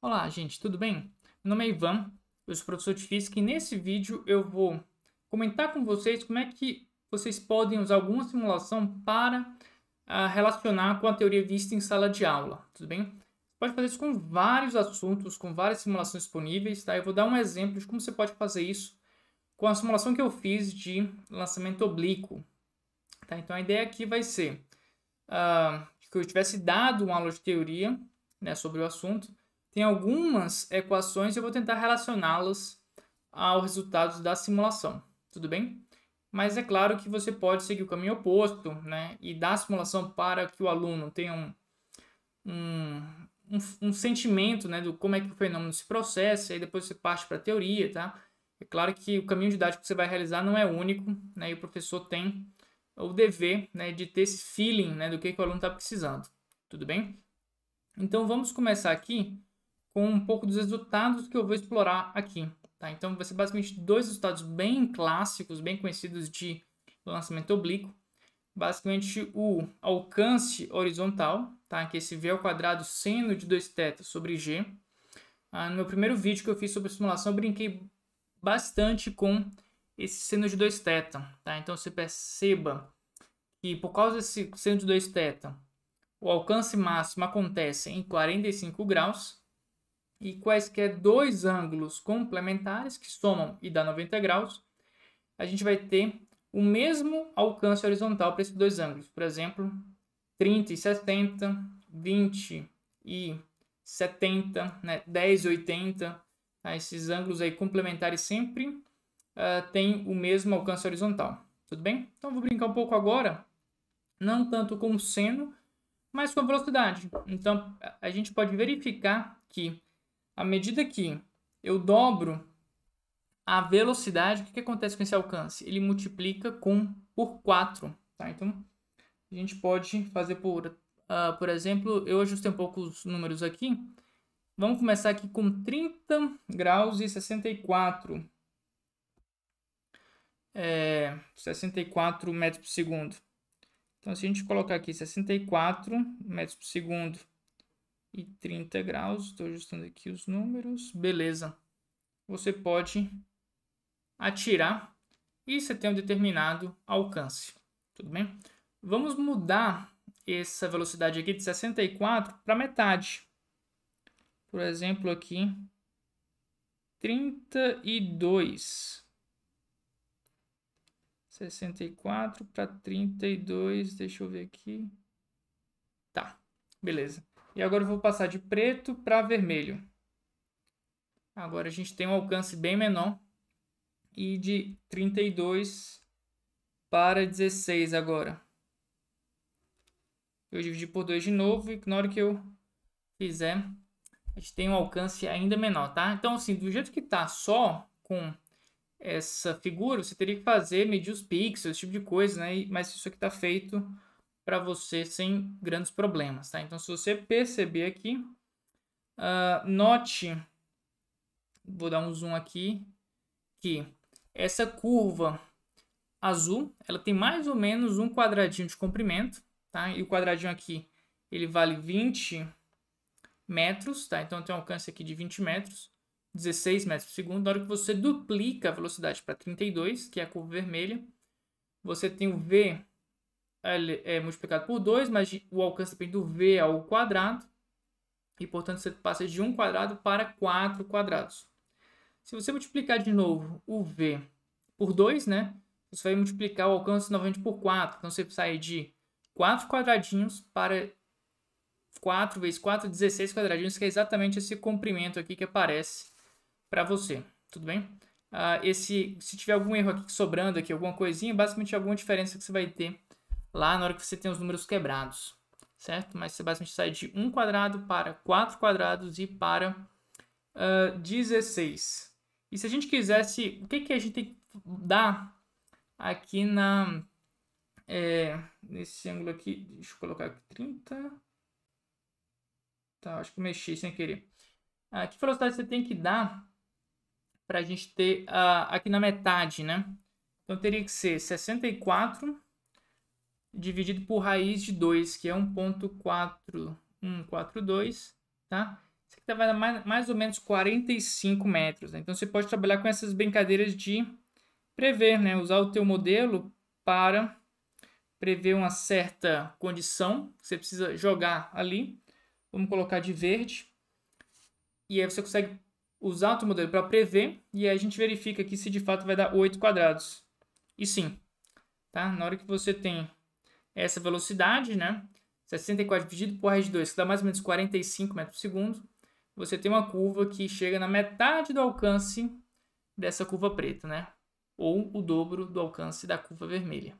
Olá, gente, tudo bem? Meu nome é Ivan, eu sou professor de física e nesse vídeo eu vou comentar com vocês como é que vocês podem usar alguma simulação para relacionar com a teoria vista em sala de aula, tudo bem? Você pode fazer isso com vários assuntos, com várias simulações disponíveis, tá? Eu vou dar um exemplo de como você pode fazer isso com a simulação que eu fiz de lançamento oblíquo, tá? Então a ideia aqui vai ser que eu tivesse dado uma aula de teoria, né, sobre o assunto. Tem algumas equações e eu vou tentar relacioná-las aos resultados da simulação, tudo bem? Mas é claro que você pode seguir o caminho oposto, né, e dar a simulação para que o aluno tenha um sentimento, né, do como é que o fenômeno se processa, e aí depois você parte para a teoria, tá? É claro que o caminho didático que você vai realizar não é único, né, e o professor tem o dever, né, de ter esse feeling, né, do que o aluno está precisando, tudo bem? Então vamos começar aqui com um pouco dos resultados que eu vou explorar aqui, tá? Então vai ser basicamente dois resultados bem clássicos, bem conhecidos de lançamento oblíquo. Basicamente o alcance horizontal, tá? Que é esse V ao quadrado seno de 2θ sobre G. No meu primeiro vídeo que eu fiz sobre simulação, eu brinquei bastante com esse seno de 2θ, tá? Então você perceba que por causa desse seno de 2θ, o alcance máximo acontece em 45 graus e quaisquer dois ângulos complementares que somam e dá 90 graus, a gente vai ter o mesmo alcance horizontal para esses dois ângulos. Por exemplo, 30 e 70, 20 e 70, né? 10 e 80. Tá? Esses ângulos aí complementares sempre têm o mesmo alcance horizontal. Tudo bem? Então vou brincar um pouco agora, não tanto com o seno, mas com a velocidade. Então a gente pode verificar que à medida que eu dobro a velocidade, o que acontece com esse alcance? Ele multiplica por 4. Tá? Então, a gente pode fazer por exemplo, eu ajustei um pouco os números aqui. Vamos começar aqui com 30 graus e 64. 64 metros por segundo. Então, se a gente colocar aqui 64 metros por segundo e 30 graus, estou ajustando aqui os números, beleza. Você pode atirar e você tem um determinado alcance, tudo bem? Vamos mudar essa velocidade aqui de 64 para metade. Por exemplo, aqui 32. 64 para 32, deixa eu ver aqui. Tá, beleza. E agora eu vou passar de preto para vermelho. Agora a gente tem um alcance bem menor e de 32 para 16 agora. Eu dividi por 2 de novo e na hora que eu fizer, a gente tem um alcance ainda menor, tá? Então, assim, do jeito que tá só com essa figura, você teria que medir os pixels, esse tipo de coisa, né? Mas isso aqui tá feito para você sem grandes problemas, tá? Então, se você perceber aqui, note, vou dar um zoom aqui, que essa curva azul, ela tem mais ou menos um quadradinho de comprimento, tá? E o quadradinho aqui, ele vale 20 metros, tá? Então tem um alcance aqui de 20 metros, 16 metros por segundo. Na hora que você duplica a velocidade para 32, que é a curva vermelha, você tem o V multiplicado por 2, mas o alcance depende do V ao quadrado, e portanto você passa de 1 quadrado para 4 quadrados. Se você multiplicar de novo o V por 2, né? Você vai multiplicar o alcance novamente por 4. Então você sai de 4 quadradinhos para 4 vezes 4, 16 quadradinhos, que é exatamente esse comprimento aqui que aparece para você. Tudo bem? Se tiver algum erro aqui sobrando, aqui, alguma coisinha, basicamente alguma diferença que você vai ter lá na hora que você tem os números quebrados. Certo? Mas você basicamente sai de 1 quadrado para 4 quadrados e para 16. E se a gente quisesse, o que a gente tem que dar aqui nesse ângulo aqui? Deixa eu colocar aqui 30. Tá, acho que eu mexi sem querer. Que velocidade você tem que dar para a gente ter aqui na metade, né? Então teria que ser 64 dividido por raiz de 2, que é 1.4142, tá? Isso que vai dar mais ou menos 45 metros. Né? Então, você pode trabalhar com essas brincadeiras de prever, né? Usar o teu modelo para prever uma certa condição que você precisa jogar ali. Vamos colocar de verde. E aí você consegue usar o teu modelo para prever. E aí a gente verifica aqui se de fato vai dar 8 quadrados. E sim, tá? Na hora que você tem essa velocidade, né? 64 dividido por raiz de 2, que dá mais ou menos 45 metros por segundo. Você tem uma curva que chega na metade do alcance dessa curva preta, né? Ou o dobro do alcance da curva vermelha.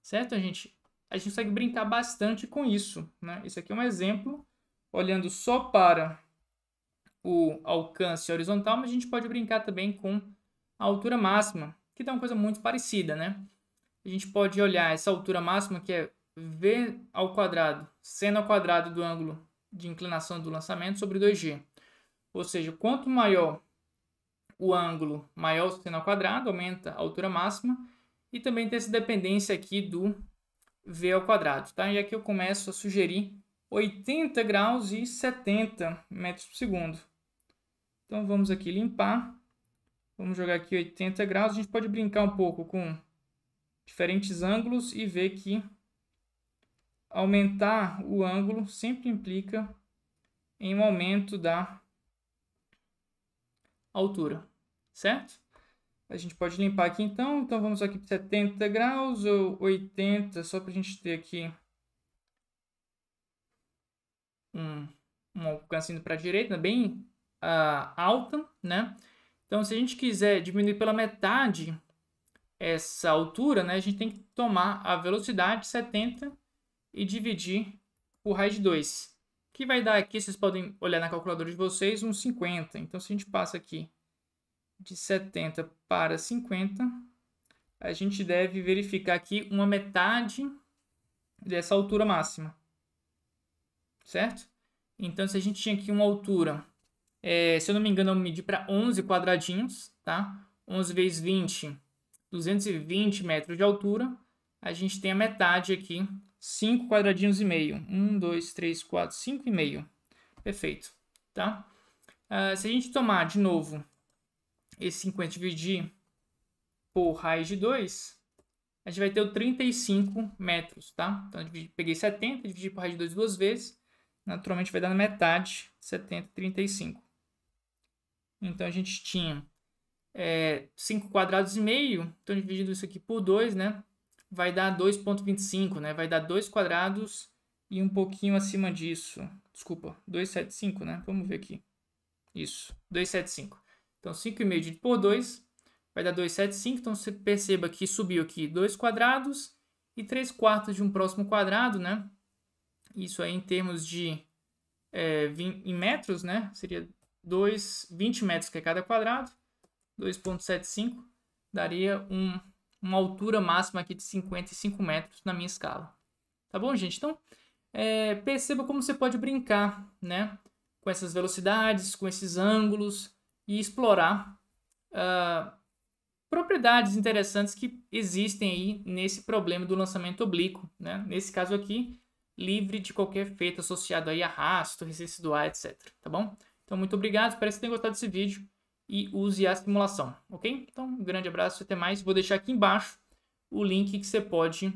Certo, gente? A gente consegue brincar bastante com isso, né? Isso aqui é um exemplo, olhando só para o alcance horizontal, mas a gente pode brincar também com a altura máxima, que dá uma coisa muito parecida, né? A gente pode olhar essa altura máxima, que é V ao quadrado, seno ao quadrado do ângulo de inclinação do lançamento sobre 2G. Ou seja, quanto maior o ângulo, maior o seno ao quadrado, aumenta a altura máxima. E também tem essa dependência aqui do V ao quadrado, tá? E aqui eu começo a sugerir 80 graus e 70 metros por segundo. Então vamos aqui limpar. Vamos jogar aqui 80 graus. A gente pode brincar um pouco com diferentes ângulos e ver que aumentar o ângulo sempre implica em um aumento da altura, certo? A gente pode limpar aqui então. Então vamos aqui para 70 graus ou 80, só para a gente ter aqui um alcance indo para a direita, bem alta, né? Então se a gente quiser diminuir pela metade essa altura, né, a gente tem que tomar a velocidade 70 e dividir por raiz de 2, que vai dar aqui, vocês podem olhar na calculadora de vocês, uns 50. Então se a gente passa aqui de 70 para 50, a gente deve verificar aqui uma metade dessa altura máxima, certo? Então se a gente tinha aqui uma altura, se eu não me engano eu medi para 11 quadradinhos, tá? 11 vezes 20, 220 metros de altura, a gente tem a metade aqui, 5 quadradinhos e meio. 1, 2, 3, 4, 5 e meio. Perfeito, tá? Se a gente tomar de novo esse 50 dividir por raiz de 2, a gente vai ter o 35 metros, tá? Então, eu peguei 70, dividi por raiz de 2 duas vezes, naturalmente vai dar na metade, 70, 35. Então, a gente tinha 5 quadrados e meio, então dividindo isso aqui por 2, né? Vai dar 2,25, né? Vai dar 2 quadrados e um pouquinho acima disso. Desculpa, 275, né? Vamos ver aqui. Isso, 275. Então, 5,5 dividido por 2 vai dar 275. Então, você perceba que subiu aqui 2 quadrados e 3 quartos de um próximo quadrado, né? Isso aí em termos de em metros, né? Seria 20 metros que é cada quadrado. 2,75 daria uma altura máxima aqui de 55 metros na minha escala. Tá bom, gente? Então, perceba como você pode brincar, né? Com essas velocidades, com esses ângulos e explorar propriedades interessantes que existem aí nesse problema do lançamento oblíquo, né? Nesse caso aqui, livre de qualquer efeito associado aí a arrasto, resistência do ar, etc. Tá bom? Então, muito obrigado. Espero que você tenha gostado desse vídeo e use a simulação, ok? Então, um grande abraço e até mais. Vou deixar aqui embaixo o link que você pode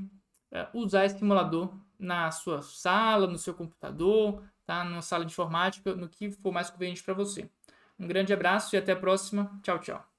usar esse simulador na sua sala, no seu computador, tá? Numa sala de informática, no que for mais conveniente para você. Um grande abraço e até a próxima. Tchau, tchau.